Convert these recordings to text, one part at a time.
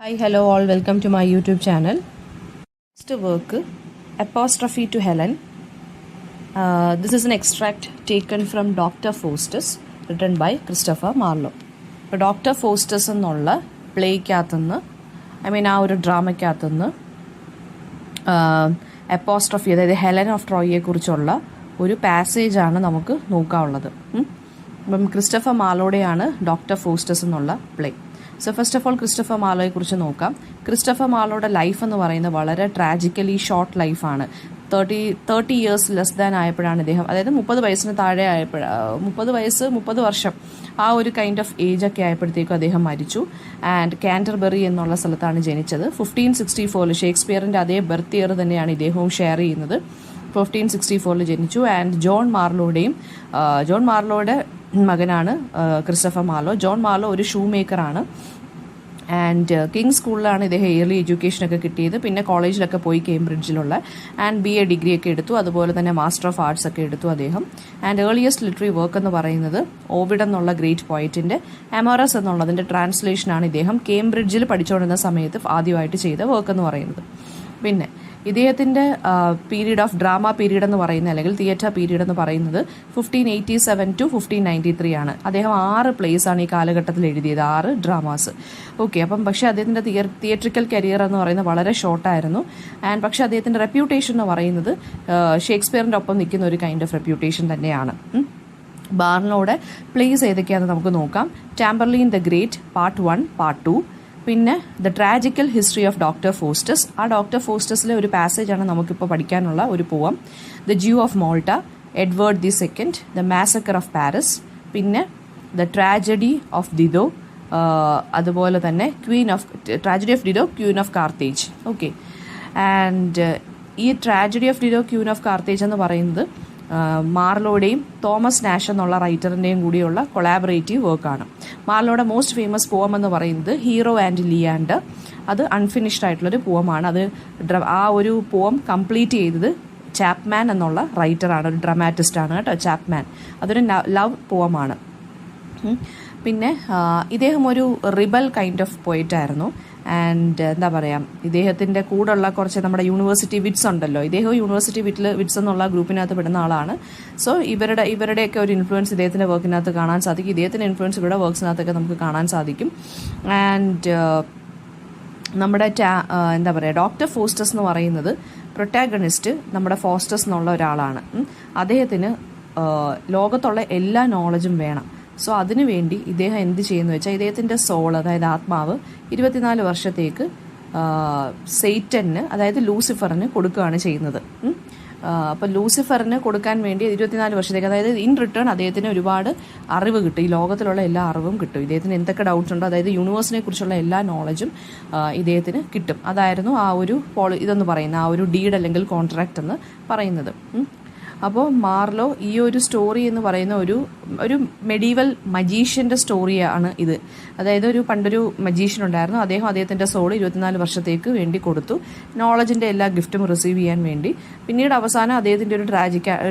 Hi, hello all, welcome to my YouTube channel. Next work, Apostrophe to Helen. This is an extract taken from Dr. Faustus, written by Christopher Marlowe. ഇപ്പോൾ doctor Faustus എന്നുള്ള പ്ലേക്കകത്തുനിന്ന് ആ ഒരു ഡ്രാമയ്ക്കകത്തുനിന്ന് apostrophe, അതായത് Helen of ട്രോയിയെ കുറിച്ചുള്ള ഒരു പാസേജാണ് നമുക്ക് നോക്കാനുള്ളത്. അപ്പം ക്രിസ്റ്റഫർ മാർലോയുടെയാണ് ഡോക്ടർ ഫോസ്റ്റസ് എന്നുള്ള play. So first of all Christopher മാർലോയെ കുറിച്ച് നോക്കാം. ക്രിസ്റ്റഫർ മാർലോയുടെ ലൈഫ് എന്ന് പറയുന്നത് വളരെ ട്രാജിക്കലി ഷോർട്ട് ലൈഫാണ്. 30 ഇയേഴ്സ് ലെസ് ദാൻ ആയപ്പോഴാണ് ഇദ്ദേഹം, അതായത് 30 വയസ്സിന് താഴെ 30 വർഷം ആ ഒരു കൈൻഡ് ഓഫ് ഏജ് ഒക്കെ ആയപ്പോഴത്തേക്കും അദ്ദേഹം മരിച്ചു. ആൻഡ് കാൻറ്റർബറി എന്നുള്ള സ്ഥലത്താണ് ജനിച്ചത്. 1564 ഷേക്സ്പിയറിൻ്റെ അതേ ബർത്ത് ഇയർ തന്നെയാണ് ഇദ്ദേഹവും ഷെയർ ചെയ്യുന്നത്. 1564 ജനിച്ചു. ആൻഡ് ജോൺ മാർലോയുടെ മകനാണ് ക്രിസ്റ്റഫർ മാർലോ. ജോൺ മാർലോ ഒരു ഷൂ മേക്കറാണ്. ആൻഡ് കിങ്സ് സ്കൂളിലാണ് ഇദ്ദേഹം ഇയർലി എഡ്യൂക്കേഷനൊക്കെ കിട്ടിയത്. പിന്നെ കോളേജിലൊക്കെ പോയി കേംബ്രിഡ്ജിലുള്ള ആൻഡ് BA ഡിഗ്രി ഒക്കെ എടുത്തു. അതുപോലെ തന്നെ മാസ്റ്റർ ഓഫ് ആർട്സ് ഒക്കെ എടുത്തു അദ്ദേഹം. ആൻഡ് ഏർലിയസ്റ്റ് ലിറ്റററി വർക്ക് എന്ന് പറയുന്നത് ഓവിഡ് എന്നുള്ള ഗ്രേറ്റ് പോയറ്റിൻ്റെ അമോറസ് എന്നുള്ളതിൻ്റെ ട്രാൻസ്ലേഷനാണ് ഇദ്ദേഹം കേംബ്രിഡ്ജിൽ പഠിച്ചുകൊണ്ടിരുന്ന സമയത്ത് ആദ്യമായിട്ട് ചെയ്ത വർക്ക് എന്ന് പറയുന്നത്. പിന്നെ ഇദ്ദേഹത്തിൻ്റെ പീരീഡ് ഓഫ് ഡ്രാമ പീരീഡ് എന്ന് പറയുന്നത്, അല്ലെങ്കിൽ തിയേറ്റർ പീരീഡ് എന്ന് പറയുന്നത് 1587 to 1593 ആണ്. അദ്ദേഹം 6 പ്ലേസ് ആണ് ഈ കാലഘട്ടത്തിൽ എഴുതിയത്, 6 ഡ്രാമാസ്. ഓക്കെ, അപ്പം പക്ഷേ അദ്ദേഹത്തിൻ്റെ തിയേറ്ററിക്കൽ കരിയർ എന്ന് പറയുന്നത് വളരെ ഷോർട്ടായിരുന്നു. ആൻഡ് പക്ഷേ അദ്ദേഹത്തിൻ്റെ റെപ്യൂട്ടേഷൻ എന്ന് പറയുന്നത് ഷേക്സ്പിയറിൻ്റെ ഒപ്പം നിൽക്കുന്ന ഒരു കൈൻഡ് ഓഫ് റെപ്യൂട്ടേഷൻ തന്നെയാണ്. ബാർലോയുടെ പ്ലേസ് ഏതൊക്കെയാണെന്ന് നമുക്ക് നോക്കാം. Tamburlaine the great part 1, part 2. പിന്നെ the tragical history of doctor Faustus. ആ ഡോക്ടർ ഫോസ്റ്റസിലെ ഒരു പാസേജാണ് നമുക്കിപ്പോൾ പഠിക്കാനുള്ള ഒരു poem. The Jew of Malta, Edward II, the massacre of Paris, പിന്നെ ദ ട്രാജഡി ഓഫ് ദിദോ, അതുപോലെ തന്നെ tragedy of Dido, queen of Carthage. Okay, and ഈ tragedy of Dido, queen of Carthage എന്ന് പറയുന്നത് മാർലോയുടെയും തോമസ് നാഷ് എന്നുള്ള റൈറ്ററിൻ്റെയും കൂടിയുള്ള collaborative വർക്കാണ്. മാർലോയുടെ most famous പോം എന്ന് പറയുന്നത് ഹീറോ ആൻഡ് ലിയാൻഡർ. അത് അൺഫിനിഷ്ഡ് ആയിട്ടുള്ളൊരു പോമാണ്. അത് ആ ഒരു പോം കംപ്ലീറ്റ് ചെയ്തത് ചാപ്മാൻ എന്നുള്ള റൈറ്ററാണ്, ഒരു ഡ്രമാറ്റിസ്റ്റാണ് കേട്ടോ ചാപ്മാൻ. അതൊരു ലവ് പോമാണ്. പിന്നെ ഇദ്ദേഹം ഒരു റിബൽ കൈൻഡ് ഓഫ് പോയിറ്റായിരുന്നു. ആൻഡ് എന്താ പറയുക, ഇദ്ദേഹത്തിൻ്റെ കൂടെയുള്ള കുറച്ച് നമ്മുടെ യൂണിവേഴ്സിറ്റി വിറ്റ്സ് ഉണ്ടല്ലോ, ഇദ്ദേഹം യൂണിവേഴ്സിറ്റി വിറ്റ്സ് എന്നുള്ള ഗ്രൂപ്പിനകത്ത് പെടുന്ന ആളാണ്. സോ ഇവരുടെയൊക്കെ ഒരു ഇൻഫ്ലുവൻസ് ഇദ്ദേഹത്തിൻ്റെ വർക്കിനകത്ത് കാണാൻ സാധിക്കും. ഇദ്ദേഹത്തിൻ്റെ ഇൻഫ്ലുവൻസ് ഇവരുടെ വർക്ക്സിനകത്തൊക്കെ നമുക്ക് കാണാൻ സാധിക്കും. ആൻഡ് നമ്മുടെ എന്താ പറയുക, ഡോക്ടർ ഫോസ്റ്റസ് എന്ന് പറയുന്നത് പ്രൊട്ടാഗണിസ്റ്റ് നമ്മുടെ ഫോസ്റ്റസ് എന്നുള്ള ഒരാളാണ്. അദ്ദേഹത്തിന് ലോകത്തുള്ള എല്ലാ നോളജും വേണം. സോ അതിനുവേണ്ടി ഇദ്ദേഹം എന്ത് ചെയ്യുന്നു വെച്ചാൽ, ഇദ്ദേഹത്തിൻ്റെ സോൾ, അതായത് ആത്മാവ് 24 വർഷത്തേക്ക് സെയ്റ്റന്, അതായത് ലൂസിഫറിന് കൊടുക്കുകയാണ് ചെയ്യുന്നത്. അപ്പോൾ ലൂസിഫറിന് കൊടുക്കാൻ വേണ്ടി 24 വർഷത്തേക്ക്, അതായത് ഇൻ റിട്ടേൺ അദ്ദേഹത്തിന് ഒരുപാട് അറിവ് കിട്ടും. ഈ ലോകത്തിലുള്ള എല്ലാ അറിവും കിട്ടും. ഇദ്ദേഹത്തിന് എന്തൊക്കെ ഡൗട്ട്സ് ഉണ്ടോ, അതായത് യൂണിവേഴ്സിനെ കുറിച്ചുള്ള എല്ലാ നോളജും ഇദ്ദേഹത്തിന് കിട്ടും. അതായിരുന്നു ആ ഒരു ഇതെന്ന് പറയുന്നത്, ആ ഒരു ഡീഡ് അല്ലെങ്കിൽ കോൺട്രാക്റ്റ് എന്ന് പറയുന്നത്. അപ്പോൾ മാർലോ ഈ ഒരു സ്റ്റോറി എന്ന് പറയുന്ന ഒരു മെഡീവൽ മജീഷ്യൻ്റെ സ്റ്റോറിയാണ് ഇത്. അതായത് പണ്ടൊരു മജീഷ്യൻ ഉണ്ടായിരുന്നു. അദ്ദേഹത്തിൻ്റെ സോൾ 24 വർഷത്തേക്ക് വേണ്ടി കൊടുത്തു, നോളജിൻ്റെ എല്ലാ ഗിഫ്റ്റും റിസീവ് ചെയ്യാൻ വേണ്ടി. പിന്നീട് അവസാനം അദ്ദേഹത്തിൻ്റെ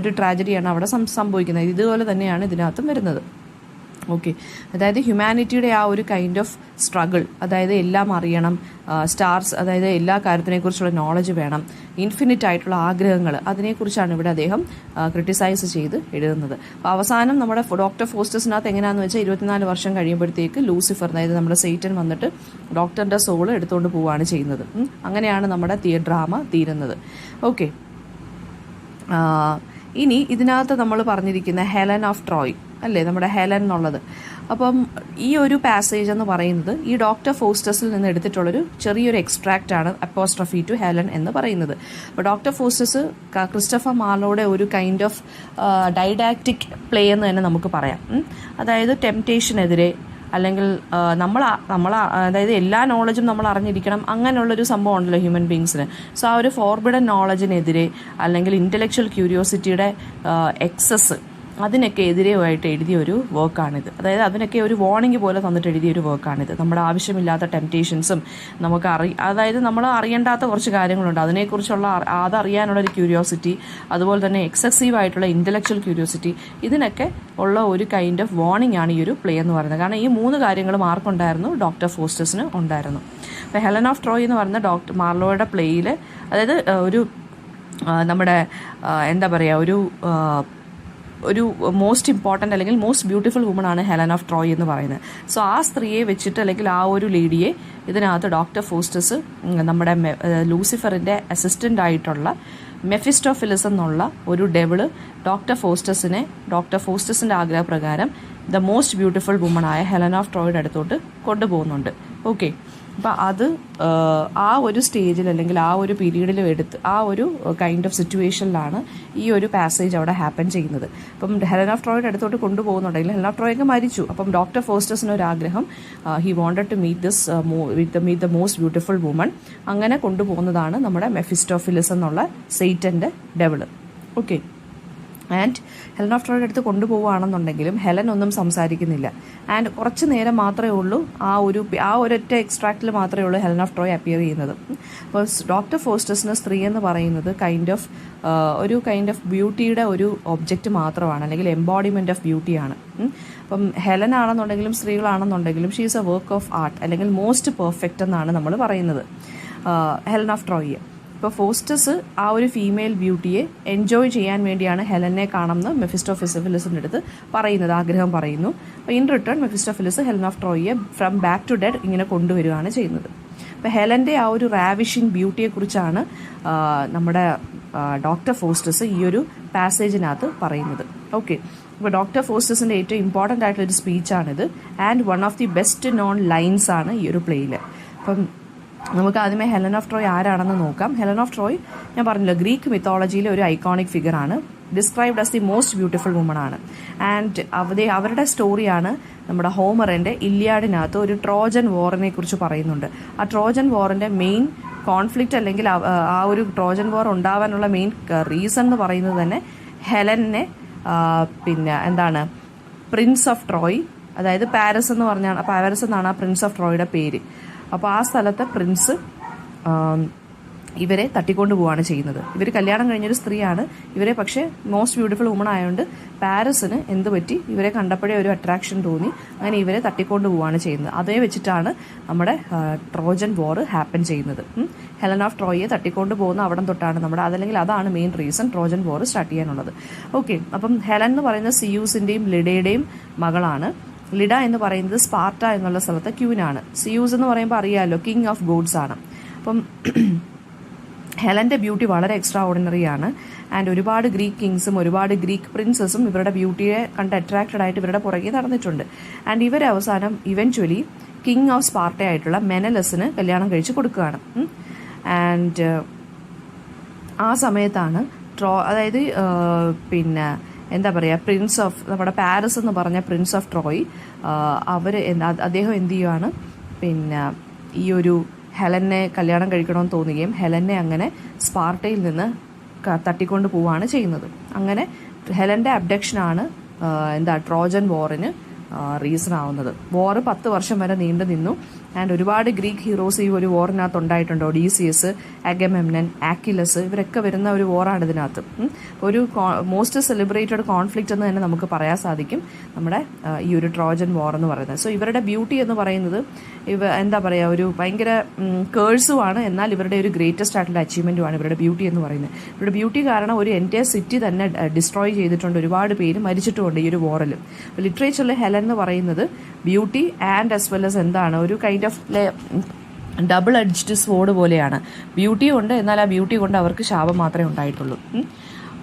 ഒരു ട്രാജഡിയാണ് അവിടെ സംഭവിക്കുന്നത്. ഇതുപോലെ തന്നെയാണ് ഇതിനകത്തും വരുന്നത്. ഓക്കെ, അതായത് ഹ്യൂമാനിറ്റിയുടെ ആ ഒരു കൈൻഡ് ഓഫ് സ്ട്രഗിൾ, അതായത് എല്ലാം അറിയണം, സ്റ്റാർസ്, അതായത് എല്ലാ കാര്യത്തിനെക്കുറിച്ചുള്ള നോളജ് വേണം, ഇൻഫിനിറ്റ് ആയിട്ടുള്ള ആഗ്രഹങ്ങൾ, അതിനെക്കുറിച്ചാണ് ഇവിടെ അദ്ദേഹം ക്രിട്ടിസൈസ് ചെയ്ത് എഴുതുന്നത്. അപ്പോൾ അവസാനം നമ്മുടെ ഡോക്ടർ ഫോസ്റ്റസിനകത്ത് എങ്ങനെയാണെന്ന് വെച്ചാൽ 24 വർഷം കഴിയുമ്പോഴത്തേക്ക് ലൂസിഫർ, അതായത് നമ്മുടെ സെയ്റ്റൻ വന്നിട്ട് ഡോക്ടറിൻ്റെ സോള് എടുത്തുകൊണ്ട് പോവുകയാണ് ചെയ്യുന്നത്. അങ്ങനെയാണ് നമ്മുടെ ഡ്രാമ തീരുന്നത്. ഓക്കെ, ഇനി ഇതിനകത്ത് നമ്മൾ പറഞ്ഞിരിക്കുന്ന ഹെലൻ ഓഫ് ട്രോയ് അല്ലേ, നമ്മുടെ ഹെലൻ എന്നുള്ളത്. അപ്പം ഈ ഒരു പാസേജ് എന്ന് പറയുന്നത് ഈ ഡോക്ടർ ഫോസ്റ്റസിൽ നിന്ന് എടുത്തിട്ടുള്ളൊരു ചെറിയൊരു എക്സ്ട്രാക്റ്റ് ആണ് അപ്പോസ്ട്രഫി ടു ഹെലൻ എന്ന് പറയുന്നത്. അപ്പോൾ ഡോക്ടർ ഫോസ്റ്റസ് ക്രിസ്റ്റഫർ മാർലോയുടെ ഒരു കൈൻഡ് ഓഫ് ഡൈഡാക്റ്റിക് പ്ലേ എന്ന് തന്നെ നമുക്ക് പറയാം. അതായത് ടെംപ്റ്റേഷനെതിരെ, അല്ലെങ്കിൽ അതായത് എല്ലാ നോളജും നമ്മൾ അറിഞ്ഞിരിക്കണം, അങ്ങനെയുള്ളൊരു സംഭവം ഉണ്ടല്ലോ ഹ്യൂമൻ ബീങ്സിന്. സോ ആ ഒരു ഫോർബിഡൻ നോളജിനെതിരെ, അല്ലെങ്കിൽ ഇൻ്റലക്ച്വൽ ക്യൂരിയോസിറ്റിയുടെ എക്സസ്, അതിനൊക്കെ എതിരെയായിട്ട് എഴുതിയൊരു വർക്കാണിത്. അതായത് അതിനൊക്കെ ഒരു വാർണിംഗ് പോലെ തന്നിട്ട് എഴുതിയൊരു വർക്കാണിത്. നമ്മുടെ ആവശ്യമില്ലാത്ത ടെംപ്റ്റേഷൻസും നമുക്ക് അതായത് നമ്മൾ അറിയേണ്ടാത്ത കുറച്ച് കാര്യങ്ങളുണ്ട്, അതിനെക്കുറിച്ചുള്ള അതറിയാനുള്ളൊരു ക്യൂരിയോസിറ്റി, അതുപോലെ തന്നെ എക്സസീവ് ആയിട്ടുള്ള ഇൻ്റലക്ച്വൽ ക്യൂരിയോസിറ്റി, ഇതിനൊക്കെ ഉള്ള ഒരു കൈൻഡ് ഓഫ് വാർണിംഗ് ആണ് ഈ ഒരു പ്ലേ എന്ന് പറയുന്നത്. കാരണം ഈ 3 കാര്യങ്ങളും ആർക്കുണ്ടായിരുന്നു? ഡോക്ടർ ഫോസ്റ്റസിന് ഉണ്ടായിരുന്നു. അപ്പോൾ ഹെലൻ ഓഫ് ട്രോയ് എന്ന് പറയുന്ന ഡോക്ടർ മാർലോയുടെ പ്ലേയിൽ, അതായത് നമ്മുടെ എന്താ പറയുക, ഒരു മോസ്റ്റ് ഇമ്പോർട്ടൻ്റ് അല്ലെങ്കിൽ മോസ്റ്റ് ബ്യൂട്ടിഫുൾ വുമണാണ് ഹെലൻ ഓഫ് ട്രോയ് എന്ന് പറയുന്നത്. സോ ആ സ്ത്രീയെ വെച്ചിട്ട് അല്ലെങ്കിൽ ആ ഒരു ലേഡിയെ ഇതിനകത്ത് ഡോക്ടർ ഫോസ്റ്റസ് നമ്മുടെ ലൂസിഫറിൻ്റെ അസിസ്റ്റൻ്റ് ആയിട്ടുള്ള മെഫിസ്റ്റോഫിലിസ് എന്നുള്ള ഒരു ഡെവിള് ഡോക്ടർ ഫോസ്റ്റസിൻ്റെ ആഗ്രഹപ്രകാരം ദ മോസ്റ്റ് ബ്യൂട്ടിഫുൾ വുമണായ ഹെലൻ ഓഫ് ട്രോയുടെ അടുത്തോട്ട് കൊണ്ടുപോകുന്നുണ്ട്. ഓക്കെ, അപ്പോൾ അത് ആ ഒരു സ്റ്റേജിൽ അല്ലെങ്കിൽ ആ ഒരു പീരീഡിലും ആ ഒരു കൈൻഡ് ഓഫ് സിറ്റുവേഷനിലാണ് ഈ ഒരു പാസേജ് അവിടെ ഹാപ്പൻ ചെയ്യുന്നത്. അപ്പം ഹെലൻ ഓഫ് ട്രോയുടെ അടുത്തോട്ട് കൊണ്ടുപോകുന്നുണ്ടെങ്കിൽ ഹെലൻ ഓഫ് ട്രോയൊക്കെ മരിച്ചു. അപ്പം ഡോക്ടർ ഫോസ്റ്റസിന് ഒരു ആഗ്രഹം, he wanted to meet the most beautiful woman. അങ്ങനെ കൊണ്ടുപോകുന്നതാണ് നമ്മുടെ മെഫിസ്റ്റോഫിലിസ് എന്നുള്ള സൈറ്റൻ്റെ devil. Okay, and Helen of ട്രോയുടെ അടുത്ത് കൊണ്ടുപോവുകയാണെന്നുണ്ടെങ്കിലും ഹെലൻ ഒന്നും സംസാരിക്കുന്നില്ല. ആൻഡ് കുറച്ച് നേരം മാത്രമേ ഉള്ളൂ ആ ഒരൊറ്റ എക്സ്ട്രാക്റ്റിൽ മാത്രമേ ഉള്ളൂ ഹെലൻ ഓഫ് ട്രോയ് അപ്പിയർ ചെയ്യുന്നത്. അപ്പോൾ ഡോക്ടർ ഫോസ്റ്റസിന് സ്ത്രീ എന്ന് പറയുന്നത് ഒരു കൈൻഡ് ഓഫ് ബ്യൂട്ടിയുടെ ഒരു ഒബ്ജക്റ്റ് മാത്രമാണ്, അല്ലെങ്കിൽ എംബോഡിമെൻറ്റ് ഓഫ് ബ്യൂട്ടിയാണ്. അപ്പം ഹെലൻ ആണെന്നുണ്ടെങ്കിലും സ്ത്രീകളാണെന്നുണ്ടെങ്കിലും she is a work of art, അല്ലെങ്കിൽ മോസ്റ്റ് പെർഫെക്റ്റ് എന്നാണ് നമ്മൾ പറയുന്നത് ഹെലൻ ഓഫ് ട്രോയിയെ. ഇപ്പോൾ ഫോസ്റ്റസ് ആ ഒരു ഫീമെയിൽ ബ്യൂട്ടിയെ എൻജോയ് ചെയ്യാൻ വേണ്ടിയാണ് ഹെലനെ കാണുന്നത് മെഫിസ്റ്റോഫിലിസിൻ്റെ അടുത്ത് പറയുന്നത്, ആഗ്രഹം പറയുന്നു. അപ്പോൾ in return Mephistophilis Helen of ട്രോയിയെ ഫ്രം ബാക്ക് ടു ഡെഡ് ഇങ്ങനെ കൊണ്ടുവരികയാണ് ചെയ്യുന്നത്. അപ്പോൾ ഹെലൻ്റെ ആ ഒരു റാവിഷിങ് ബ്യൂട്ടിയെക്കുറിച്ചാണ് നമ്മുടെ ഡോക്ടർ ഫോസ്റ്റസ് ഈ ഒരു പാസേജിനകത്ത് പറയുന്നത്. ഓക്കെ, അപ്പോൾ ഡോക്ടർ ഫോസ്റ്റസിൻ്റെ ഏറ്റവും ഇമ്പോർട്ടൻ്റ് ആയിട്ടുള്ളൊരു സ്പീച്ചാണിത്. And one of the best known lines ആണ് ഈ ഒരു പ്ലേയിൽ. അപ്പം നമുക്ക് ആദ്യമേ ഹെലൻ ഓഫ് ട്രോയ് ആരാണെന്ന് നോക്കാം. ഹെലൻ ഓഫ് ട്രോയ് ഞാൻ പറഞ്ഞല്ലോ, ഗ്രീക്ക് മിത്തോളജിയിലെ ഒരു ഐക്കോണിക് ഫിഗറാണ്. Described as the most beautiful woman ആണ്. ആൻഡ് അവരുടെ സ്റ്റോറിയാണ് നമ്മുടെ ഹോമറിൻ്റെ ഇല്യാഡിനകത്ത് ഒരു ട്രോജൻ വാറിനെ കുറിച്ച് പറയുന്നുണ്ട്. ആ ട്രോജൻ വാറിൻ്റെ മെയിൻ കോൺഫ്ലിക്റ്റ് അല്ലെങ്കിൽ ആ ഒരു ട്രോജൻ വാർ ഉണ്ടാവാനുള്ള മെയിൻ റീസൺ എന്ന് പറയുന്നത് തന്നെ ഹെലനെ പ്രിൻസ് ഓഫ് ട്രോയ്, അതായത് പാരീസ് എന്നാണ് ആ പ്രിൻസ് ഓഫ് ട്രോയുടെ പേര്. അപ്പോൾ ആ സ്ഥലത്തെ പ്രിൻസ് ഇവരെ തട്ടിക്കൊണ്ട് പോവുകയാണ് ചെയ്യുന്നത്. ഇവർ കല്യാണം കഴിഞ്ഞൊരു സ്ത്രീയാണ്. ഇവരെ പക്ഷേ മോസ്റ്റ് ബ്യൂട്ടിഫുൾ വുമൺ ആയതുകൊണ്ട് പാരീസിന് എന്ത് പറ്റി, ഇവരെ കണ്ടപ്പോഴേ ഒരു അട്രാക്ഷൻ തോന്നി, അങ്ങനെ ഇവരെ തട്ടിക്കൊണ്ട് പോവുകയാണ് ചെയ്യുന്നത്. അതേ വെച്ചിട്ടാണ് നമ്മുടെ ട്രോജൻ വാർ ഹാപ്പൻ ചെയ്യുന്നത്. ഹെലൻ ഓഫ് ട്രോയെ തട്ടിക്കൊണ്ട് പോകുന്ന അവിടം തൊട്ടാണ് അതല്ലെങ്കിൽ അതാണ് മെയിൻ റീസൺ ട്രോജൻ വാർ സ്റ്റാർട്ട് ചെയ്യാനുള്ളത്. ഓക്കെ, അപ്പം ഹെലൻ എന്ന് പറയുന്നത് സിയൂസിൻ്റെയും ലിഡയുടെയും മകളാണ്. ലിഡ എന്ന് പറയുന്നത് സ്പാർട്ട എന്നുള്ള സ്ഥലത്തെ ക്യൂനാണ്. സിയൂസ് എന്ന് പറയുമ്പോൾ അറിയാമല്ലോ, കിങ് ഓഫ് ഗോഡ്സ് ആണ്. അപ്പം ഹെലൻ്റെ ബ്യൂട്ടി വളരെ എക്സ്ട്രാ ഓർഡിനറി ആണ്. ആൻഡ് ഒരുപാട് ഗ്രീക്ക് കിങ്സും ഒരുപാട് ഗ്രീക്ക് പ്രിൻസസും ഇവരുടെ ബ്യൂട്ടിയെ കണ്ട് അട്രാക്റ്റഡ് ആയിട്ട് ഇവരുടെ പുറകെ നടന്നിട്ടുണ്ട്. ആൻഡ് ഇവരെ അവസാനം ഇവൻച്വലി കിങ് ഓഫ് സ്പാർട്ട ആയിട്ടുള്ള മെനലസിന് കല്യാണം കഴിച്ച് കൊടുക്കുകയാണ്. ആൻഡ് ആ സമയത്താണ് അതായത് പ്രിൻസ് ഓഫ് നമ്മുടെ പാരീസ് എന്ന് പറഞ്ഞ പ്രിൻസ് ഓഫ് ട്രോയ് അദ്ദേഹം എന്ത് ചെയ്യുകയാണ്, ഈ ഒരു ഹെലനെ കല്യാണം കഴിക്കണമെന്ന് തോന്നുകയും ഹെലനെ അങ്ങനെ സ്പാർട്ടയിൽ നിന്ന് തട്ടിക്കൊണ്ട് പോവുകയാണ് ചെയ്യുന്നത്. അങ്ങനെ ഹെലൻ്റെ അബ്ഡക്ഷനാണ് ട്രോജൻ വാറിന് റീസൺ ആവുന്നത്. വാർ 10 വർഷം വരെ നീണ്ടു നിന്നു. ആൻഡ് ഒരുപാട് ഗ്രീക്ക് ഹീറോസ് ഈ ഒരു വാറിനകത്ത് ഉണ്ടായിട്ടുണ്ട്. ഒഡീസിയസ്, അഗമെമ്നൻ, ആക്കിലസ്, ഇവരൊക്കെ വരുന്ന ഒരു വാറാണ് ഇതിനകത്ത്. ഒരു മോസ്റ്റ് സെലിബ്രേറ്റഡ് കോൺഫ്ലിക്റ്റ് എന്ന് തന്നെ നമുക്ക് പറയാൻ സാധിക്കും നമ്മുടെ ഈ ഒരു ട്രോജൻ വാർ എന്ന് പറയുന്നത്. സോ ഇവരുടെ ബ്യൂട്ടി എന്ന് പറയുന്നത് ഒരു ഭയങ്കര കേഴ്സുമാണ്, എന്നാൽ ഇവരുടെ ഒരു ഗ്രേറ്റസ്റ്റ് ആയിട്ടുള്ള അച്ചീവ്മെൻറ്റുമാണ് ഇവരുടെ ബ്യൂട്ടി എന്ന് പറയുന്നത്. ഇവരുടെ ബ്യൂട്ടി കാരണം ഒരു എൻറ്റയർ സിറ്റി തന്നെ ഡിസ്ട്രോയ് ചെയ്തിട്ടുണ്ട്, ഒരുപാട് പേര് മരിച്ചിട്ടുമുണ്ട് ഈ ഒരു വാറിൽ. ലിറ്ററേച്ചറിൽ ഹെലൻ എന്ന് പറയുന്നത് beauty and as well as ഒരു kind of double edged sword പോലെയാണ്. ബ്യൂട്ടിയും ഉണ്ട്, എന്നാൽ ആ ബ്യൂട്ടി കൊണ്ട് അവർക്ക് ശാപം മാത്രമേ ഉണ്ടായിട്ടുള്ളൂ.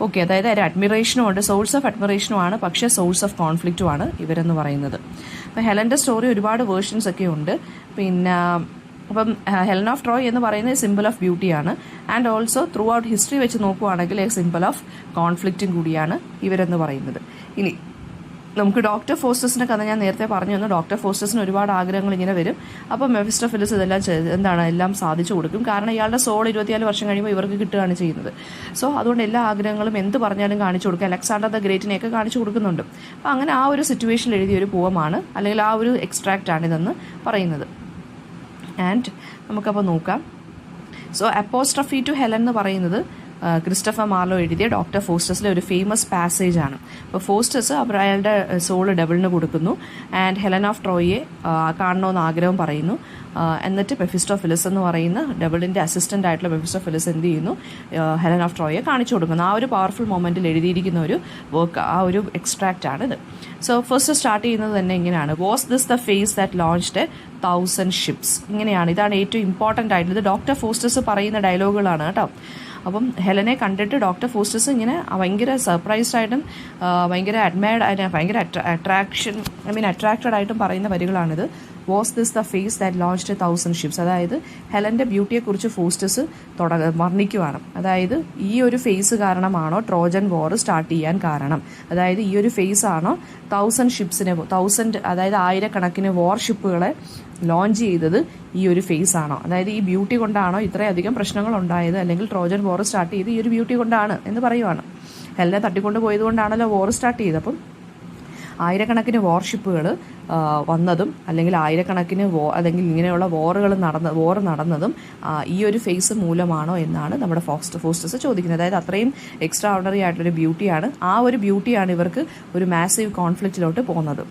ഓക്കെ, അതായത് ഒരു അഡ്മിറേഷനും ഉണ്ട്, സോഴ്സ് ഓഫ് അഡ്മിറേഷനും ആണ്, പക്ഷേ സോഴ്സ് ഓഫ് കോൺഫ്ലിക്റ്റും ആണ് ഇവരെന്ന് പറയുന്നത്. അപ്പം ഹെലൻ്റെ സ്റ്റോറി ഒരുപാട് വേർഷൻസ് ഒക്കെ ഉണ്ട്. അപ്പം ഹെലൻ ഓഫ് ട്രോയ് എന്ന് പറയുന്നത് സിമ്പിൾ ഓഫ് ബ്യൂട്ടിയാണ്. And also through history വെച്ച് നോക്കുവാണെങ്കിൽ സിമ്പിൾ ഓഫ് കോൺഫ്ലിക്റ്റും കൂടിയാണ് ഇവരെന്ന് പറയുന്നത്. ഇനി നമുക്ക് ഡോക്ടർ ഫോസ്റ്റസിൻ്റെ കഥ ഞാൻ നേരത്തെ പറഞ്ഞു തന്നു. ഡോക്ടർ ഫോസ്റ്റസിന് ഒരുപാട് ആഗ്രഹങ്ങൾ ഇങ്ങനെ വരും. അപ്പോൾ മെഫിസ്റ്റോഫെലിസ് ഇതെല്ലാം എല്ലാം സാധിച്ചു കൊടുക്കും. കാരണം ഇയാളുടെ സോൾ 24 വർഷം കഴിയുമ്പോൾ ഇവർക്ക് കിട്ടുകയാണ് ചെയ്യുന്നത്. സോ അതുകൊണ്ട് എല്ലാ ആഗ്രഹങ്ങളും എന്ത് പറഞ്ഞാലും കാണിച്ചു കൊടുക്കുക. അലക്സാണ്ടർ ദ ഗ്രേറ്റിനെയൊക്കെ കാണിച്ചു കൊടുക്കുന്നുണ്ട്. അപ്പോൾ അങ്ങനെ ആ ഒരു സിറ്റുവേഷനിൽ എഴുതിയ ഒരു പോവമാണ്, അല്ലെങ്കിൽ ആ ഒരു എക്സ്ട്രാക്റ്റാണ് ഇതെന്ന് പറയുന്നത്. ആൻഡ് നമുക്കപ്പോൾ നോക്കാം. സോ അപ്പോസ്ട്രഫി ടു ഹെലൻ എന്ന് പറയുന്നത് ക്രിസ്റ്റഫർ മാർലോ എഴുതിയ ഡോക്ടർ ഫോസ്റ്റസിലെ ഒരു ഫേമസ് പാസേജ് ആണ്. അപ്പോൾ ഫോസ്റ്റസ് അയാളുടെ സോള് ഡെവിളിന് കൊടുക്കുന്നു. ആൻഡ് ഹെലൻ ഓഫ് ട്രോയിയെ കാണണമെന്ന് ആഗ്രഹം പറയുന്നു. എന്നിട്ട് മെഫിസ്റ്റോഫെലിസ് എന്ന് പറയുന്ന ഡെവിളിൻ്റെ അസിസ്റ്റൻ്റ് ആയിട്ടുള്ള മെഫിസ്റ്റോഫെലിസ് എന്ത് ചെയ്യുന്നു, ഹെലൻ ഓഫ് ട്രോയിയെ കാണിച്ചു കൊടുക്കുന്നു. ആ ഒരു പവർഫുൾ മൊമെൻറ്റിൽ എഴുതിയിരിക്കുന്ന ഒരു വർക്ക്, ആ ഒരു എക്സ്ട്രാക്റ്റ് ആണിത്. സോ ഫസ്റ്റ് സ്റ്റാർട്ട് ചെയ്യുന്നത് തന്നെ ഇങ്ങനെയാണ്. Was this the face that launched 1000 ships. ഇങ്ങനെയാണ്. ഇതാണ് ഏറ്റവും ഇമ്പോർട്ടൻ്റ് ആയിട്ടുള്ളത്. ഡോക്ടർ ഫോസ്റ്റസ് പറയുന്ന ഡയലോഗുകളാണ് കേട്ടോ. അപ്പം ഹെലനെ കണ്ടിട്ട് ഡോക്ടർ ഫോസ്റ്റസ് ഇങ്ങനെ ഭയങ്കര സർപ്രൈസ്ഡ് ആയിട്ടും ഭയങ്കര ഭയങ്കര അട്രാക്റ്റഡ് ആയിട്ടും പറയുന്ന വരികളാണിത്. Was this the face that launched 1000 ships. അതായത് ഹെലൻ്റെ ബ്യൂട്ടിയെക്കുറിച്ച് ഫോസ്റ്റസ് വർണ്ണിക്കുവാണ്. അതായത് ഈ ഒരു ഫേസ് കാരണമാണോ ട്രോജൻ വാർ സ്റ്റാർട്ട് ചെയ്യാൻ കാരണം, അതായത് ഈ ഒരു ഫേസ് ആണോ 1000 ഷിപ്സിനെ 1000 അതായത് ആയിരക്കണക്കിന് വാർഷിപ്പുകളെ ലോഞ്ച് ചെയ്തത് ഈ ഒരു ഫേസ് ആണോ, അതായത് ഈ ബ്യൂട്ടി കൊണ്ടാണോ ഇത്രയധികം പ്രശ്നങ്ങൾ ഉണ്ടായത്, അല്ലെങ്കിൽ ട്രോജൻ വാർ സ്റ്റാർട്ട് ചെയ്ത് ഈ ഒരു ബ്യൂട്ടി കൊണ്ടാണ് എന്ന് പറയുവാണ്. ഹെലനെ തട്ടിക്കൊണ്ട് പോയത് കൊണ്ടാണല്ലോ വാർ സ്റ്റാർട്ട് ചെയ്തത്. അപ്പം ആയിരക്കണക്കിന് വാർഷിപ്പുകൾ വന്നതും, അല്ലെങ്കിൽ ആയിരക്കണക്കിന് അല്ലെങ്കിൽ ഇങ്ങനെയുള്ള വാർ നടന്നതും ഈ ഒരു ഫേസ് മൂലമാണോ എന്നാണ് നമ്മുടെ ഫോസ്റ്റസ് ചോദിക്കുന്നത്. അതായത് അത്രയും എക്സ്ട്രാ ഓർഡിനറി ആയിട്ടൊരു ബ്യൂട്ടിയാണ്. ആ ഒരു ബ്യൂട്ടിയാണ് ഇവർക്ക് ഒരു മാസീവ് കോൺഫ്ലിക്റ്റിലോട്ട് പോകുന്നത്.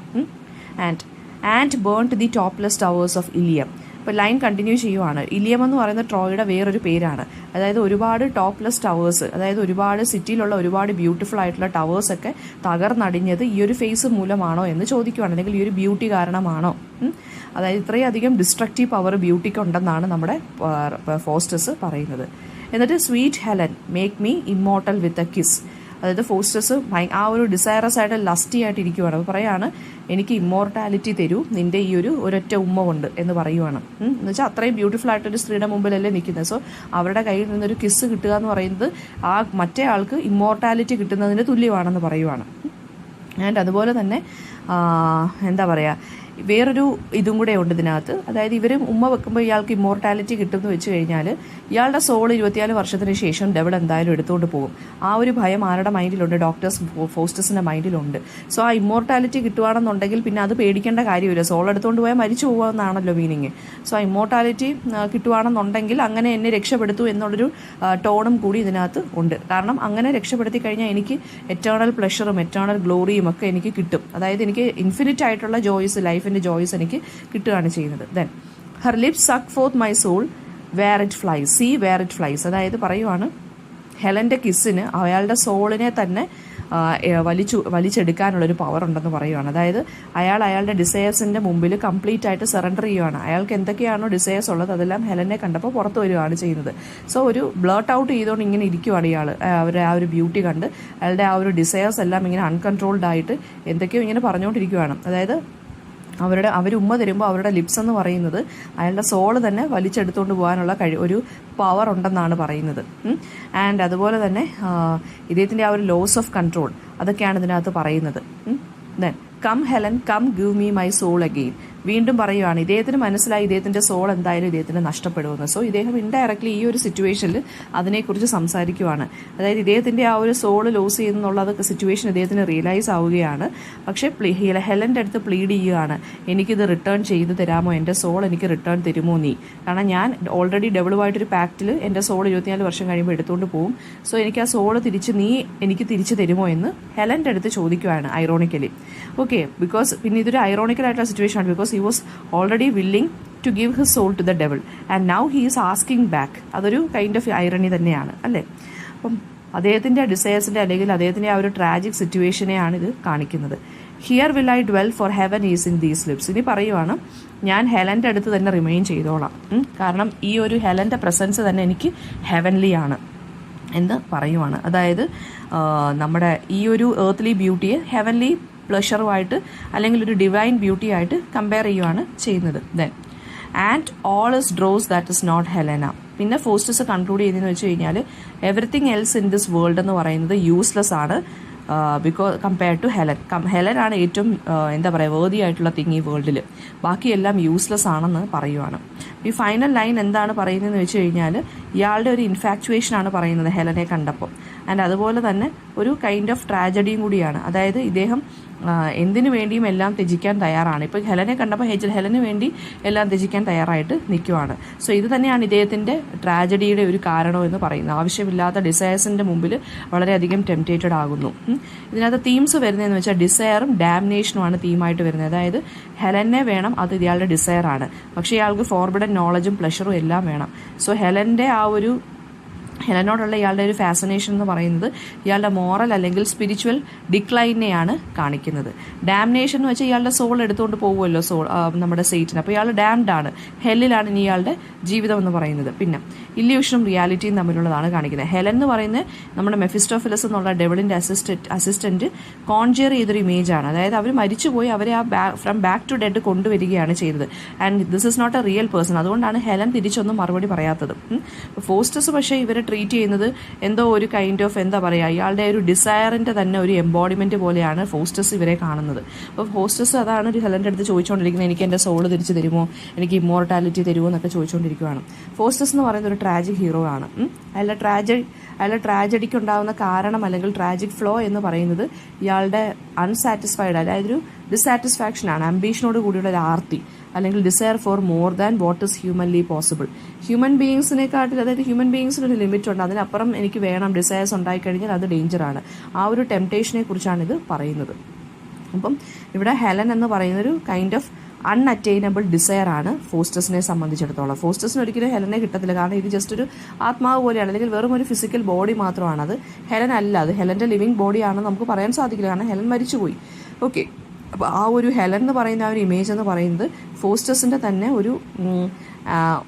And burned the topless towers of Ilium. ഇപ്പോൾ ലൈൻ കണ്ടിന്യൂ ചെയ്യുവാണ്. ഇലിയം എന്ന് പറയുന്ന ട്രോയുടെ വേറൊരു പേരാണ്. അതായത് ഒരുപാട് ടോപ്ലെസ് ടവേഴ്സ്, അതായത് ഒരുപാട് സിറ്റിയിലുള്ള ഒരുപാട് ബ്യൂട്ടിഫുൾ ആയിട്ടുള്ള ടവേഴ്സൊക്കെ തകർന്നടിഞ്ഞത് ഈ ഒരു ഫേസ് മൂലമാണോ എന്ന് ചോദിക്കുവാണ്, അല്ലെങ്കിൽ ഈ ഒരു ബ്യൂട്ടി കാരണമാണോ. അതായത് ഇത്രയധികം ഡിസ്ട്രക്റ്റീവ് പവർ ബ്യൂട്ടിക്ക് ഉണ്ടെന്നാണ് നമ്മുടെ ഫോസ്റ്റസ് പറയുന്നത്. എന്നിട്ട് sweet Helen make me immortal with a kiss. അതായത് ഫോസ്റ്റസ് ആ ഒരു ഡിസൈറസ് ആയിട്ട് ലസ്റ്റി ആയിട്ട് ഇരിക്കുവാണ്. അപ്പോൾ പറയാണ്, എനിക്ക് ഇമ്മോർട്ടാലിറ്റി തരൂ നിൻ്റെ ഈ ഒരൊറ്റ ഉമ്മ കൊണ്ട് എന്ന് പറയുവാണ്. എന്ന് വെച്ചാൽ അത്രയും ബ്യൂട്ടിഫുൾ ആയിട്ടൊരു സ്ത്രീയുടെ മുമ്പിലല്ലേ നിൽക്കുന്നത്. സോ അവരുടെ കയ്യിൽ നിന്നൊരു കിസ് കിട്ടുക എന്ന് പറയുന്നത് ആ മറ്റേ ആൾക്ക് ഇമ്മോർട്ടാലിറ്റി കിട്ടുന്നതിന് തുല്യമാണെന്ന് പറയുവാണ്. ആൻഡ് അതുപോലെ തന്നെ എന്താ പറയുക, വേറൊരു ഇതും കൂടെ ഉണ്ട് ഇതിനകത്ത്. അതായത് ഇവർ ഉമ്മ വെക്കുമ്പോൾ ഇയാൾക്ക് ഇമ്മോർട്ടാലിറ്റി കിട്ടുമെന്ന് വെച്ച് കഴിഞ്ഞാൽ ഇയാളുടെ സോൾ 24 വർഷത്തിന് ശേഷം ഡെവിൾ എന്തായാലും എടുത്തുകൊണ്ട് പോകും. ആ ഒരു ഭയം ആരുടെ മൈൻഡിലുണ്ട്? ഫോസ്റ്റസിൻ്റെ മൈൻഡിലുണ്ട്. സോ ആ ഇമ്മോർട്ടാലിറ്റി കിട്ടുകയാണെന്നുണ്ടെങ്കിൽ പിന്നെ അത് പേടിക്കേണ്ട കാര്യമില്ല. സോൾ എടുത്തുകൊണ്ട് പോയാൽ മരിച്ചു പോകുമെന്നാണല്ലോ മീനിങ്. സോ ആ ഇമ്മോർട്ടാലിറ്റി കിട്ടുകയാണെന്നുണ്ടെങ്കിൽ അങ്ങനെ എന്നെ രക്ഷപ്പെടുത്തു എന്നുള്ളൊരു ടോണും കൂടി ഇതിനകത്ത് ഉണ്ട്. കാരണം അങ്ങനെ രക്ഷപ്പെടുത്തി കഴിഞ്ഞാൽ എനിക്ക് എറ്റേണൽ പ്ലഷറും എറ്റേണൽ ഗ്ലോറിയും ഒക്കെ എനിക്ക് കിട്ടും. അതായത് എനിക്ക് ഇൻഫിനിറ്റ് ആയിട്ടുള്ള ജോയ്സ്, ലൈഫിൻ്റെ ജോയ്സ് എനിക്ക് കിട്ടുകയാണ് ചെയ്യുന്നത്. Then her lips suck forth my soul where it flies, see where it flies. അതായത് പറയുവാണ്, ഹെലൻ്റെ കിസ്സിന് അയാളുടെ സോളിനെ തന്നെ വലിച്ചെടുക്കാനുള്ളൊരു പവർ ഉണ്ടെന്ന് പറയുവാണ്. അതായത് അയാളുടെ ഡിസയേഴ്സിൻ്റെ മുമ്പിൽ കംപ്ലീറ്റ് ആയിട്ട് സറണ്ടർ ചെയ്യുവാണ്. അയാൾക്ക് എന്തൊക്കെയാണോ ഡിസയേഴ്സ് ഉള്ളത് അതെല്ലാം ഹെലനെ കണ്ടപ്പോൾ പുറത്ത് വരികയാണ് ചെയ്യുന്നത്. സോ ഒരു ബ്ലേർട്ട് ഔട്ട് ചെയ്തുകൊണ്ട് ഇങ്ങനെ ഇരിക്കുവാണ് ഇയാൾ. അവരുടെ ആ ഒരു ബ്യൂട്ടി കണ്ട് അയാളുടെ ആ ഒരു ഡിസയേഴ്സ് എല്ലാം ഇങ്ങനെ അൺകൺട്രോൾഡ് ആയിട്ട് എന്തൊക്കെയോ ഇങ്ങനെ പറഞ്ഞുകൊണ്ടിരിക്കുവാണ്. അതായത് അവർ ഉമ്മ തരുമ്പോൾ അവരുടെ ലിപ്സ് എന്ന് പറയുന്നത് അയാളുടെ സോള് തന്നെ വലിച്ചെടുത്തുകൊണ്ട് പോകാനുള്ള ഒരു പവർ ഉണ്ടെന്നാണ് പറയുന്നത്. ആൻഡ് അതുപോലെ തന്നെ ഇദ്ദേഹത്തിൻ്റെ ആ ഒരു ലോസ് ഓഫ് കൺട്രോൾ അതൊക്കെയാണ് ഇതിനകത്ത് പറയുന്നത്. Then come Helen come give me my soul again. വീണ്ടും പറയുവാണ്, ഇദ്ദേഹത്തിന് മനസ്സിലായി ഇദ്ദേഹത്തിൻ്റെ സോൾ എന്തായാലും ഇദ്ദേഹത്തിന് നഷ്ടപ്പെടുമെന്ന്. സോ ഇദ്ദേഹം ഇൻഡയറക്ട്ലി ഈ ഒരു സിറ്റുവേഷനിൽ അതിനെക്കുറിച്ച് സംസാരിക്കുവാണ്. അതായത് ഇദ്ദേഹത്തിൻ്റെ ആ ഒരു സോൾ ലോസ് ചെയ്യുന്നുള്ള സിറ്റുവേഷൻ ഇദ്ദേഹത്തിന് റിയലൈസ് ആവുകയാണ്. പക്ഷേ ഹെലൻ്റെ അടുത്ത് പ്ലീഡ് ചെയ്യുകയാണ്, എനിക്കിത് റിട്ടേൺ ചെയ്ത് തരാമോ, എൻ്റെ സോൾ എനിക്ക് റിട്ടേൺ തരുമോ നീ? കാരണം ഞാൻ ഓൾറെഡി ഡെവളുമായിട്ടൊരു പാക്റ്റിൽ എൻ്റെ സോൾ 24 വർഷം കഴിയുമ്പോൾ എടുത്തുകൊണ്ട് പോകും. സോ എനിക്ക് ആ സോൾ നീ എനിക്ക് തിരിച്ചു തരുമോ എന്ന് ഹെലൻ്റെ അടുത്ത് ചോദിക്കുവാണ്, ഐറോണിക്കലി. ഓക്കെ, ബിക്കോസ് പിന്നെ ഇതൊരു ഐറോണിക്കലായിട്ടുള്ള സിറ്റുവേഷൻ ആണ്. Because he was already willing to give his soul to the devil and now he is asking back. അതൊരു കൈൻഡ് ഓഫ് ഐറണി തന്നെയാണ് അല്ലേ. അപ്പം അദ്ദേഹത്തിൻ്റെ ഡിസയേഴ്സിൻ്റെ അല്ലെങ്കിൽ അദ്ദേഹത്തിൻ്റെ ആ ഒരു ട്രാജിക് സിറ്റുവേഷനെയാണ് ഇത് കാണിക്കുന്നത്. Here will I dwell for heaven is in these lips. ഇനി പറയുവാണ്, ഞാൻ ഹെലൻ്റെ അടുത്ത് തന്നെ റിമെയിൻ ചെയ്തോളാം. കാരണം ഈ ഒരു ഹെലൻ്റെ പ്രസൻസ് തന്നെ എനിക്ക് ഹെവൻലി ആണ് എന്ന് പറയുവാണ്. അതായത് നമ്മുടെ ഈ ഒരു ഏർത്ത്ലി ബ്യൂട്ടിയെ ഹെവൻലി പ്ലഷറുമായിട്ട് അല്ലെങ്കിൽ ഒരു ഡിവൈൻ ബ്യൂട്ടി ആയിട്ട് കമ്പയർ ചെയ്യുകയാണ് ചെയ്യുന്നത്. Then and all is dross that is not Helena. പിന്നെ ഫോസ്റ്റസ് കൺക്ലൂഡ് ചെയ്തതെന്ന് വെച്ച് കഴിഞ്ഞാൽ everything else in this world എന്ന് പറയുന്നത് യൂസ്ലെസ് ആണ്. Because compared to Helen. ഹെലനാണ് ഏറ്റവും എന്താ പറയുക വേർതി ആയിട്ടുള്ള തിങ് ഈ വേൾഡിൽ, ബാക്കിയെല്ലാം യൂസ്ലെസ് ആണെന്ന് പറയുവാണ്. ഈ ഫൈനൽ ലൈൻ എന്താണ് പറയുന്നതെന്ന് വെച്ച് കഴിഞ്ഞാൽ ഇയാളുടെ ഒരു ഇൻഫാക്ച്വേഷനാണ് പറയുന്നത് ഹെലനെ കണ്ടപ്പോൾ. ആൻഡ് അതുപോലെ തന്നെ ഒരു കൈൻഡ് ഓഫ് ട്രാജഡിയും കൂടിയാണ്. അതായത് ഇദ്ദേഹം എന്തിനു വേണ്ടിയും എല്ലാം ത്യജിക്കാൻ തയ്യാറാണ്. ഇപ്പോൾ ഹെലനെ കണ്ടപ്പോൾ ഹെലന് വേണ്ടി എല്ലാം ത്യജിക്കാൻ തയ്യാറായിട്ട് നിൽക്കുവാണ്. സോ ഇത് തന്നെയാണ് ഇദ്ദേഹത്തിൻ്റെ ട്രാജഡിയുടെ ഒരു കാരണം എന്ന് പറയുന്നത്. ആവശ്യമില്ലാത്ത ഡിസയേഴ്സിൻ്റെ മുമ്പിൽ വളരെയധികം ടെംപ്റ്റേറ്റഡ് ആകുന്നു. ഇതിനകത്ത് തീംസ് വരുന്നതെന്ന് വെച്ചാൽ ഡിസയറും ഡാമിനേഷനുമാണ് തീമായിട്ട് വരുന്നത്. അതായത് ഹെലനെ വേണം, അത് ഇയാളുടെ ഡിസയറാണ്. പക്ഷേ ഇയാൾക്ക് ഫോർബിഡൻ നോളജും പ്ലഷറും എല്ലാം വേണം. സോ ഹെലനോടുള്ള ഇയാളുടെ ഒരു ഫാസിനേഷൻ എന്ന് പറയുന്നത് ഇയാളുടെ മോറൽ അല്ലെങ്കിൽ സ്പിരിച്വൽ ഡിക്ലൈനെയാണ് കാണിക്കുന്നത്. ഡാമിനേഷൻ എന്ന് വെച്ചാൽ ഇയാളുടെ സോൾ എടുത്തുകൊണ്ട് പോകുമല്ലോ നമ്മുടെ സെയ്റ്റിന്. അപ്പോൾ ഇയാൾ ഡാംഡ് ആണ്, ഹെല്ലിലാണ് ഇനി ഇയാളുടെ ജീവിതം എന്ന് പറയുന്നത്. പിന്നെ ഇല്യൂഷനും റിയാലിറ്റിയും തമ്മിലുള്ളതാണ് കാണിക്കുന്നത്. ഹെലൻ എന്ന് പറയുന്നത് നമ്മുടെ മെഫിസ്റ്റോഫിലസ് എന്നുള്ള ഡെവിളിൻ്റെ അസിസ്റ്റൻറ്റ് കോൺജിയർ ചെയ്തൊരു ഇമേജാണ്. അതായത് അവർ മരിച്ചുപോയി അവരെ ഫ്രം ബാക്ക് ടു ഡെഡ് കൊണ്ടുവരികയാണ് ചെയ്തത്. And this is not a real person. അതുകൊണ്ടാണ് ഹെലൻ തിരിച്ചൊന്നും മറുപടി പറയാത്തത്. ഫോസ്റ്റസ് പക്ഷേ ഇവരെ ട്രീറ്റ് ചെയ്യുന്നത് എന്തോ ഒരു കൈൻഡ് ഓഫ് എന്താ പറയുക, ഇയാളുടെ ഒരു ഡിസയറിൻ്റെ തന്നെ ഒരു എംബോഡിമെൻറ്റ് പോലെയാണ് ഫോസ്റ്റസ് ഇവരെ കാണുന്നത്. അപ്പോൾ ഫോസ്റ്റസ് അതാണ് ഒരു ഹെലൻ്റെ അടുത്ത് ചോദിച്ചുകൊണ്ടിരിക്കുന്നത്, എനിക്ക് എൻ്റെ സോള് തിരിച്ചു തരുമോ, എനിക്ക് ഇമ്മോർട്ടാലിറ്റി തരുമോ എന്നൊക്കെ ചോദിച്ചുകൊണ്ടിരിക്കുകയാണ്. ഫോസ്റ്റസ് എന്ന് പറയുന്നത് ഒരു ട്രാജിക് ഹീറോ ആണ്. അയാളുടെ ട്രാജഡിക്ക് ഉണ്ടാകുന്ന കാരണം അല്ലെങ്കിൽ ട്രാജിക് ഫ്ലോ എന്ന് പറയുന്നത് ഇയാളുടെ അൺസാറ്റിസ്ഫൈഡ്, അതായത് ഒരു ഡിസാറ്റിസ്ഫാക്ഷനാണ്, അംബീഷനോട് കൂടിയുള്ള ഒരു ആർത്തി അല്ലെങ്കിൽ desire for more than what is humanly possible. Human ബീയിങ്സിനെക്കാട്ടിൽ, അതായത് ഹ്യൂമൻ ബീയിങ്സിന് ഒരു ലിമിറ്റ് ഉണ്ട്, അതിനപ്പുറം എനിക്ക് വേണം, ഡിസയേഴ്സ് ഉണ്ടായിക്കഴിഞ്ഞാൽ അത് ഡേഞ്ചറാണ്. ആ ഒരു ടെംപ്റ്റേഷനെ കുറിച്ചാണ് ഇത് പറയുന്നത്. അപ്പം ഇവിടെ ഹെലൻ എന്ന് പറയുന്നൊരു കൈൻഡ് ഓഫ് അൺഅറ്റൈനബിൾ ഡിസയർ ആണ് ഫോസ്റ്റസിനെ സംബന്ധിച്ചിടത്തോളം. ഫോസ്റ്റസിന് ഒരിക്കലും ഹെലനെ കിട്ടത്തില്ല, കാരണം ഇത് ജസ്റ്റ് ഒരു ആത്മാവ് പോലെയാണ്, അല്ലെങ്കിൽ വെറും ഒരു ഫിസിക്കൽ ബോഡി മാത്രമാണ്. അത് ഹെലൻ അല്ല, അത് ഹെലൻ്റെ ലിവിങ് ബോഡിയാണെന്ന് നമുക്ക് പറയാൻ സാധിക്കില്ല, കാരണം ഹെലൻ മരിച്ചുപോയി. ഓക്കെ, അപ്പോൾ ആ ഒരു ഹെലൻ എന്ന് പറയുന്ന ആ ഒരു ഇമേജ് എന്ന് പറയുന്നത് ഫോസ്റ്റസിൻ്റെ തന്നെ ഒരു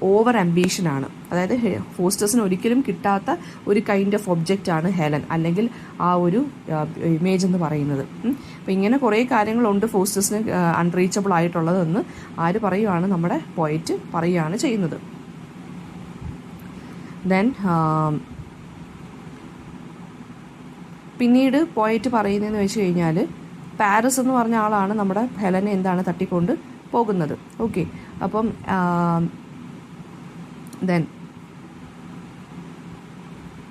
ഓവർ അംബീഷനാണ്. അതായത് ഫോസ്റ്റസിന് ഒരിക്കലും കിട്ടാത്ത ഒരു കൈൻഡ് ഓഫ് ഒബ്ജക്റ്റാണ് ഹെലൻ, അല്ലെങ്കിൽ ആ ഒരു ഇമേജ് എന്ന് പറയുന്നത്. അപ്പോൾ ഇങ്ങനെ കുറേ കാര്യങ്ങളുണ്ട് ഫോസ്റ്റസിന് അൺറീച്ചബിൾ ആയിട്ടുള്ളതെന്ന് ആര് പറയുവാണ്, നമ്മുടെ പോയറ്റ് പറയുകയാണ് ചെയ്യുന്നത്. ദെൻ പിന്നീട് പോയറ്റ് പറയുന്നതെന്ന് വെച്ച് കഴിഞ്ഞാൽ പാരിസ് എന്ന് പറഞ്ഞ ആളാണ് നമ്മുടെ ഹെലനെ എന്താണ് തട്ടിക്കൊണ്ട് പോകുന്നത്. ഓക്കെ, അപ്പം ദെൻ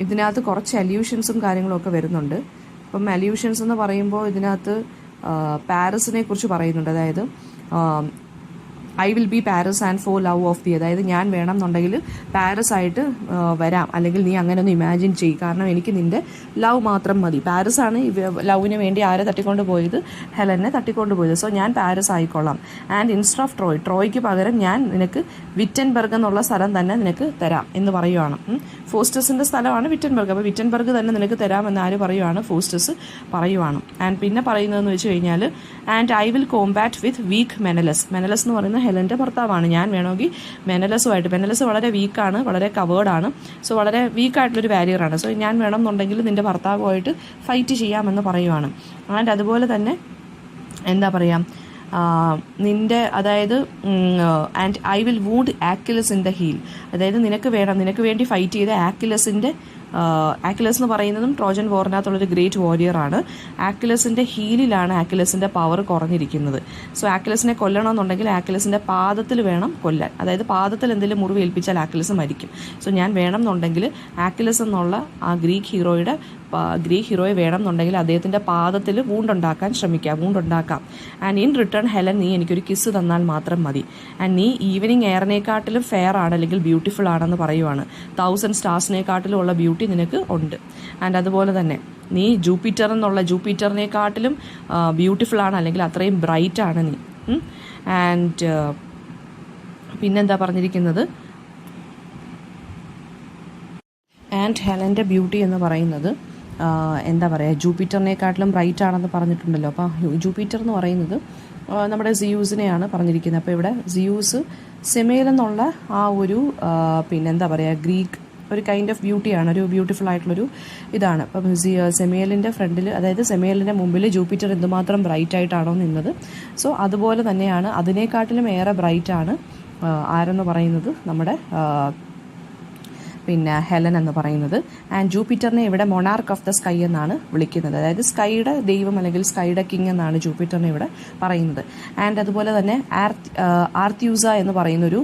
ഇതിനകത്ത് കുറച്ച് അല്യൂഷൻസും കാര്യങ്ങളൊക്കെ വരുന്നുണ്ട്. അപ്പം അല്യൂഷൻസ് എന്ന് പറയുമ്പോൾ ഇതിനകത്ത് പാരിസിനെ കുറിച്ച് പറയുന്നുണ്ട്. അതായത് I will be Paris and for love of the, അതായത് ഞാൻ വേണം എന്നുണ്ടെങ്കിൽ പാരിസ് ആയിട്ട് വരാം, അല്ലെങ്കിൽ നീ അങ്ങനെ ഒന്ന് ഇമാജിൻ ചെയ്യും, കാരണം എനിക്ക് നിൻ്റെ ലവ് മാത്രം മതി. പാരിസാണ് ലവിന് വേണ്ടി ആരെ തട്ടിക്കൊണ്ട് പോയത്, ഹെലനെ തട്ടിക്കൊണ്ട് പോയത്. സോ ഞാൻ പാരിസ് ആയിക്കൊള്ളാം. ആൻഡ് ഇൻസ്റ്റർ ഓഫ് ട്രോയ്ക്ക് പകരം ഞാൻ നിനക്ക് വിറ്റൻബർഗ് എന്നുള്ള സ്ഥലം തന്നെ നിനക്ക് തരാം എന്ന് പറയുവാണ്. ഫോസ്റ്റസിൻ്റെ സ്ഥലമാണ് വിറ്റൻബർഗ്, അപ്പോൾ വിറ്റൻബർഗ് തന്നെ നിനക്ക് തരാമെന്ന് ആര് പറയുവാണ്, ഫോസ്റ്റസ് പറയുവാണ്. ആൻഡ് പിന്നെ പറയുന്നതെന്ന് വെച്ച് കഴിഞ്ഞാൽ and I will combat with weak Menelaus. Menelaus എന്ന് പറയുന്ന ഹെലൻ്റെ ഭർത്താവാണ്. ഞാൻ വേണമെങ്കിൽ മെനലസുമായിട്ട്, മെനലസ് വളരെ വീക്കാണ്, വളരെ കവേർഡാണ്, സോ വളരെ വീക്കായിട്ടുള്ളൊരു വാരിയറാണ്. സോ ഞാൻ വേണം എന്നുണ്ടെങ്കിൽ നിൻ്റെ ഭർത്താവുമായിട്ട് ഫൈറ്റ് ചെയ്യാമെന്ന് പറയുവാണ്. ആൻഡ് അതുപോലെ തന്നെ എന്താ പറയുക, നിൻ്റെ, അതായത് and I will wound Achilles in the heel, അതായത് നിനക്ക് വേണ്ടി ഫൈറ്റ് ചെയ്ത ആക്യുലസ് എന്ന് പറയുന്നതും ട്രോജൻ വോറിനകത്തുള്ളൊരു ഗ്രേറ്റ് വാരിയറാണ്. ആക്യുലസിൻ്റെ ഹീലിലാണ് ആക്യുലസിൻ്റെ പവർ കുറഞ്ഞിരിക്കുന്നത്. സോ ആക്യുലസിനെ കൊല്ലണമെന്നുണ്ടെങ്കിൽ ആക്യുലസിൻ്റെ പാദത്തിൽ വേണം കൊല്ലാൻ, അതായത് പാദത്തിൽ എന്തെങ്കിലും മുറിവ് ഏൽപ്പിച്ചാൽ ആക്യുലസ് മരിക്കും. സോ ഞാൻ വേണം എന്നുണ്ടെങ്കിൽ ആക്യുലസ് എന്നുള്ള ആ ഗ്രീക്ക് ഹീറോയെ വേണം എന്നുണ്ടെങ്കിൽ അദ്ദേഹത്തിൻ്റെ പാദത്തിൽ വൂണ്ടുണ്ടാക്കാൻ ശ്രമിക്കാം. ആൻഡ് ഇൻ റിട്ടേൺ ഹെലൻ, നീ എനിക്കൊരു കിസ് തന്നാൽ മാത്രം മതി. ആൻഡ് നീ ഈവനിങ് എയറിനെക്കാട്ടിലും ഫെയർ ആണ്, അല്ലെങ്കിൽ ബ്യൂട്ടിഫുൾ ആണെന്ന് പറയുവാണ്. 1000 സ്റ്റാർസിനെക്കാട്ടിലും ഉള്ള ബ്യൂട്ടി നിനക്ക് ഉണ്ട്. ആൻഡ് അതുപോലെ തന്നെ നീ ജൂപ്പിറ്ററിനെക്കാട്ടിലും ബ്യൂട്ടിഫുൾ ആണ്, അല്ലെങ്കിൽ അത്രയും ബ്രൈറ്റ് ആണ് നീ. ആൻഡ് പിന്നെന്താ പറഞ്ഞിരിക്കുന്നത്, ആൻഡ് ഹെലൻ്റെ ബ്യൂട്ടി എന്ന് പറയുന്നത് എന്താ പറയുക, ജൂപ്പിറ്ററിനെക്കാട്ടിലും ബ്രൈറ്റ് ആണെന്ന് പറഞ്ഞിട്ടുണ്ടല്ലോ. അപ്പോൾ ജൂപ്പിറ്റർ എന്ന് പറയുന്നത് നമ്മുടെ സിയൂസിനെയാണ് പറഞ്ഞിരിക്കുന്നത്. അപ്പോൾ ഇവിടെ സിയൂസ് സെമേൽ എന്നുള്ള ആ ഒരു പിന്നെന്താ പറയുക, ഗ്രീക്ക് ഒരു കൈൻഡ് ഓഫ് ബ്യൂട്ടിയാണ്, ഒരു ബ്യൂട്ടിഫുൾ ആയിട്ടുള്ളൊരു ഇതാണ്. അപ്പം സെമേലിൻ്റെ ഫ്രണ്ടിൽ, അതായത് സെമേലിൻ്റെ മുമ്പിൽ ജൂപ്പിറ്റർ എന്തുമാത്രം ബ്രൈറ്റ് ആയിട്ടാണോ നിന്നത്, സോ അതുപോലെ തന്നെയാണ്, അതിനേക്കാട്ടിലും ഏറെ ബ്രൈറ്റ് ആണ് ആരെന്ന് പറയുന്നത് നമ്മുടെ പിന്നെ ഹെലൻ എന്ന് പറയുന്നത്. ആൻഡ് ജൂപ്പിറ്ററിനെ ഇവിടെ മൊണാർക്ക് ഓഫ് ദ സ്കൈ എന്നാണ് വിളിക്കുന്നത്. അതായത് സ്കൈയുടെ ദൈവം അല്ലെങ്കിൽ സ്കൈയുടെ കിങ് എന്നാണ് ജൂപ്പിറ്ററിനെ ഇവിടെ പറയുന്നത്. ആൻഡ് അതുപോലെ തന്നെ ആർത്യൂസ എന്ന് പറയുന്നൊരു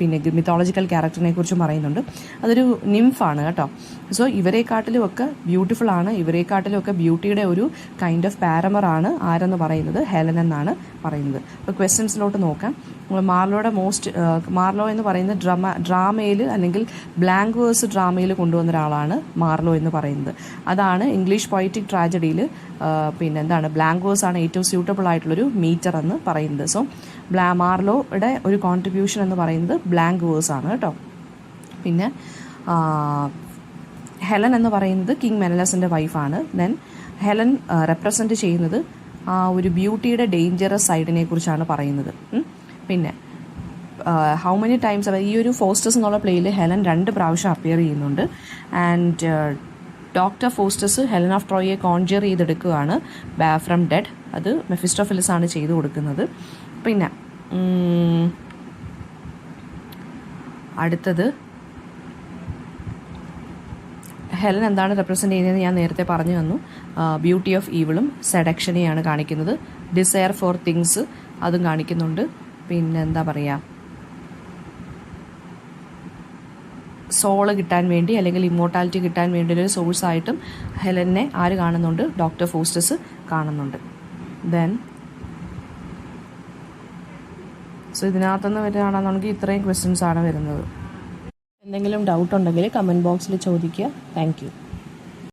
പിന്നെ മിത്തോളജിക്കൽ ക്യാരക്ടറിനെ കുറിച്ചും പറയുന്നുണ്ട്. അതൊരു നിംഫാണ് കേട്ടോ. സോ ഇവരെക്കാട്ടിലും ഒക്കെ ബ്യൂട്ടിഫുൾ ആണ്, ഇവരെക്കാട്ടിലും ഒക്കെ ബ്യൂട്ടിയുടെ ഒരു കൈൻഡ് ഓഫ് പാരമറാണ് ആരെന്ന് പറയുന്നത്, ഹെലൻ എന്നാണ് പറയുന്നത്. അപ്പോൾ ക്വസ്റ്റ്യൻസിലോട്ട് നോക്കാം. മാർലോ എന്ന് പറയുന്നത് ഡ്രാമയിൽ അല്ലെങ്കിൽ ബ്ലാങ്ക് വേഴ്സ് ഡ്രാമയിൽ കൊണ്ടുവന്ന ഒരാളാണ് മാർലോ എന്ന് പറയുന്നത്. അതാണ് ഇംഗ്ലീഷ് പൊയറ്റിക് ട്രാജഡിയിൽ പിന്നെ എന്താണ് ബ്ലാങ്ക് വേഴ്സ് ആണ് ഏറ്റവും സ്യൂട്ടബിൾ ആയിട്ടുള്ളൊരു മീറ്റർ എന്ന് പറയുന്നത്. സോ മാർലോയുടെ ഒരു കോൺട്രിബ്യൂഷൻ എന്ന് പറയുന്നത് ബ്ലാങ്ക് വേഴ്സ് ആണ് കേട്ടോ. പിന്നെ ഹെലൻ എന്ന് പറയുന്നത് കിങ് മെനലസിൻ്റെ വൈഫാണ്. ദെൻ ഹെലൻ റെപ്രസെൻറ്റ് ചെയ്യുന്നത് ആ ഒരു ബ്യൂട്ടിയുടെ ഡേഞ്ചറസ് സൈഡിനെ കുറിച്ചാണ് പറയുന്നത്. പിന്നെ ഹൗ മെനി ടൈംസ് ഈ ഒരു ഫോസ്റ്റേഴ്സ് എന്നുള്ള പ്ലേയിൽ ഹെലൻ 2 പ്രാവശ്യം അപ്പിയർ ചെയ്യുന്നുണ്ട്. And doctor Faustus Helen of ട്രോയെ കോൺജർ ചെയ്തെടുക്കുകയാണ് ഫ്രം ഡെഡ്. അത് മെഫിസ്റ്റോഫിലിസ് ആണ് ചെയ്തു കൊടുക്കുന്നത്. പിന്നെ അടുത്തത് ഹെലൻ എന്താണ് റെപ്രസെൻ്റ് ചെയ്യുന്നത് ഞാൻ നേരത്തെ പറഞ്ഞു തന്നു. ബ്യൂട്ടി ഓഫ് ഈവിളും സെഡക്ഷനെയാണ് കാണിക്കുന്നത്. ഡിസയർ ഫോർ തിങ്സ് അതും കാണിക്കുന്നുണ്ട്. പിന്നെ എന്താ പറയുക, സോള് കിട്ടാൻ വേണ്ടി അല്ലെങ്കിൽ ഇമ്മോർട്ടാലിറ്റി കിട്ടാൻ വേണ്ടി ഒരു സോഴ്സായിട്ടും ഹെലനെ ആര് കാണുന്നുണ്ട്, ഡോക്ടർ ഫോസ്റ്റേഴ്സ് കാണുന്നുണ്ട്. ദെൻ സോ ഇതിനകത്തുനിന്ന് വരികയാണെന്നുണ്ടെങ്കിൽ ഇത്രയും ക്വസ്റ്റ്യൻസ് ആണ് വരുന്നത്. എന്തെങ്കിലും ഡൗട്ട് ഉണ്ടെങ്കിൽ കമൻറ്റ് ബോക്സിൽ ചോദിക്കുക. Thank you.